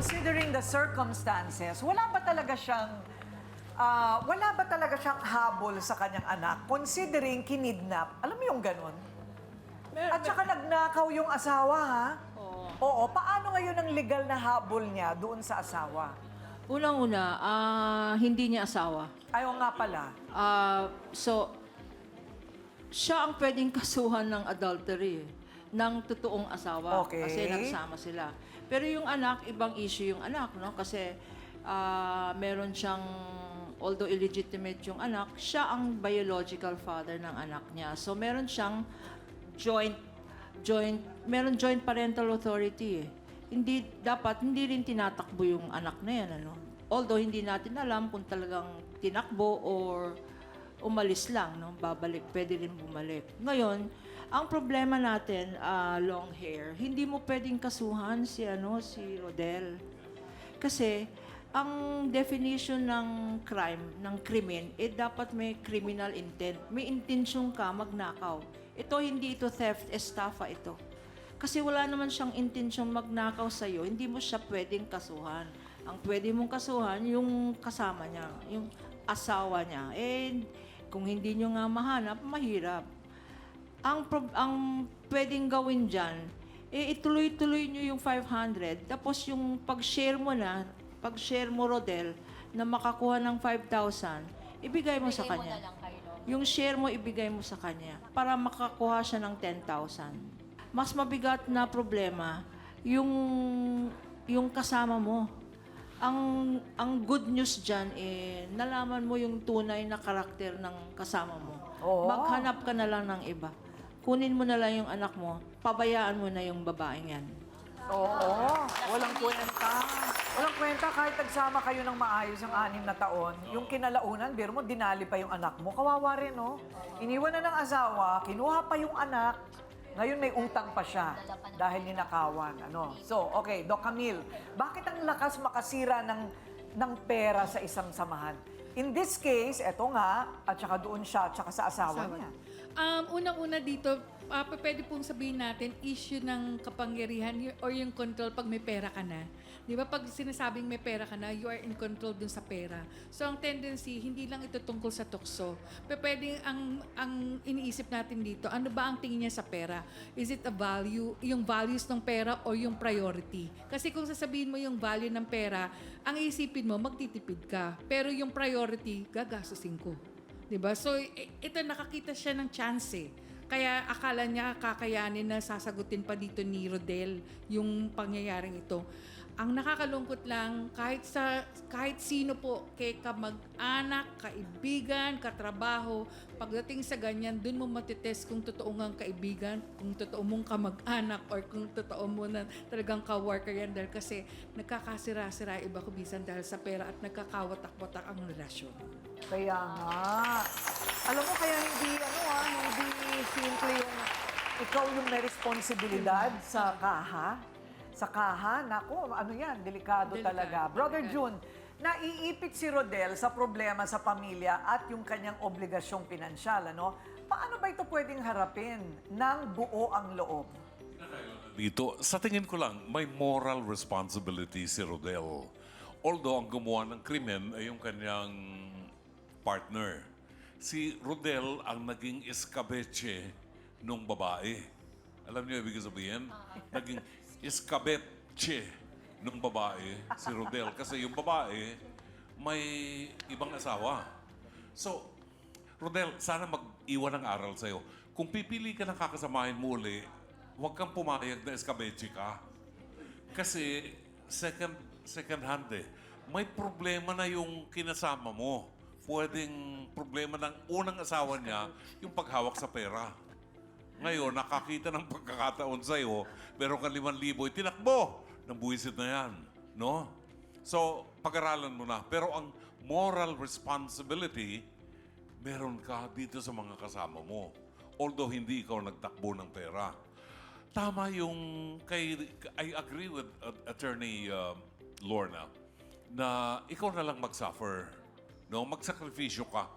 considering the circumstances, wala ba talaga siyang habol sa kanyang anak considering kinidnap? Alam mo yung ganun? At saka nagnakaw yung asawa, ha? Oo. Paano ngayon ang legal na habol niya doon sa asawa? Unang-una, hindi niya asawa. Ayaw nga pala. So, siya ang pwedeng kasuhan ng adultery ng totoong asawa. Okay. Kasi nagsama sila. Pero yung anak, ibang issue yung anak, no? Kasi meron siyang, although illegitimate yung anak, siya ang biological father ng anak niya. So, meron siyang meron joint parental authority eh. Hindi rin tinatakbo yung anak na yan, ano? Although hindi natin alam kung talagang tinakbo or umalis lang, no? Pwede rin bumalik. Ngayon, ang problema natin, long hair, hindi mo pwedeng kasuhan si Rodel. Kasi, ang definition ng crime, ng krimen, dapat may criminal intent. May intensyon ka magnakaw. Hindi ito theft, estafa ito. Kasi wala naman siyang intensyon magnakaw sa'yo, hindi mo siya pwedeng kasuhan. Ang pwede mong kasuhan, yung kasama niya, yung asawa niya. Kung hindi nyo nga mahanap, mahirap. Ang pwedeng gawin dyan, ituloy-tuloy nyo yung 500, tapos yung pag-share mo, Rodel, na makakuha ng 5,000, ibigay mo sa kanya. Yung share mo, ibigay mo sa kanya para makakuha siya ng 10,000. Mas mabigat na problema, yung kasama mo. Ang good news dyan, nalaman mo yung tunay na karakter ng kasama mo. Oo. Maghanap ka na lang ng iba. Kunin mo na lang yung anak mo, pabayaan mo na yung babaeng yan. Oo. Walang kwenta. Walang kwenta kahit nagsama kayo ng maayos ang 6 na taon. Yung kinalaunan, biro mo, dinali pa yung anak mo. Kawawa rin, no? Iniwan na ng asawa, kinuha pa yung anak. Ngayon may utang pa siya dahil ninakawan. So, okay, Doc Camille, bakit ang lakas makasira ng pera sa isang samahan? In this case, eto nga, at saka doon siya, at saka sa asawa niya. Unang-una dito, pwede pong sabihin natin, issue ng kapangyarihan or yung control pag may pera ka na. Di ba? Pag sinasabing may pera ka na, you are in control dun sa pera. So, ang tendency, hindi lang ito tungkol sa tukso. Pwede, ang iniisip natin dito, ano ba ang tingin niya sa pera? Is it a value, yung values ng pera o yung priority? Kasi kung sasabihin mo yung value ng pera, ang iisipin mo, magtitipid ka. Pero yung priority, gagastusin ko. Diba? So, ito nakakita siya ng chance eh. Kaya akala niya kakayanin na sasagutin pa dito ni Rodel yung pangyayaring ito. Ang nakakalungkot lang, kahit sino po, kay kamag-anak, kaibigan, katrabaho, pagdating sa ganyan, dun mo matitest kung totoo ngang kaibigan, kung totoo mong kamag-anak, or kung totoo mo na talagang ka-worker yan. Dahil kasi nagkakasira-sira iba kubisan dahil sa pera at nagkakawatak-watak ang relasyon. Kaya nga. Alam mo, kaya hindi simple yung ikaw yung may responsibilidad sa kaha. Sa kaha, naku, delikado talaga. Brother June, naiipit si Rodel sa problema sa pamilya at yung kanyang obligasyong pinansyal, Paano ba ito pwedeng harapin ng buo ang loob? Dito, sa tingin ko lang, may moral responsibility si Rodel. Although ang gumawa ng krimen ay yung kanyang partner. Si Rodel ang naging escabeche nung babae. Alam niyo ibig sabihin? Naging escabeche nung babae, si Rodel. Kasi yung babae, may ibang asawa. So, Rodel, sana mag-iwan ng aral sa'yo. Kung pipili ka ng kakasamahin mo uli, huwag kang pumayag na escabeche ka. Kasi, second hand eh. May problema na yung kinasama mo. Pwedeng problema ng unang asawa niya, yung paghawak sa pera. Ngayon, nakakita ng pagkakataon sa'yo, pero ka 5,000, tinakbo ng buwisit na yan. No? So, pag-aralan mo na. Pero ang moral responsibility, meron ka dito sa mga kasama mo. Although hindi ikaw nagtakbo ng pera. Tama yung I agree with Attorney Lorna na ikaw na lang mag-suffer. No, magsakripisyo ka.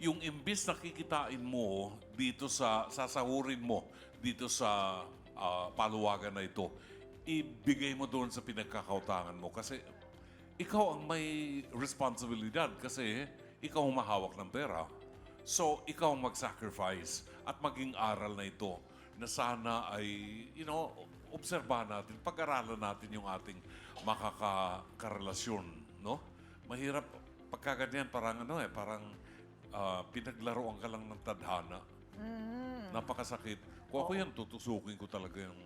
Yung imbis na kikitain mo dito sasahurin mo dito sa paluwagan na ito, ibigay mo doon sa pinagkakautangan mo kasi ikaw ang may responsibilidad kasi ikaw ang mahawak ng pera. So, ikaw ang mag-sacrifice at maging aral na ito na sana ay, obserbahan natin, pag-aralan natin yung ating makakarelasyon, no? Mahirap pagka ganyan, parang pinaglaruan ka lang ng tadhana. Napakasakit. Kung ako yan, tutusukin ko talaga yung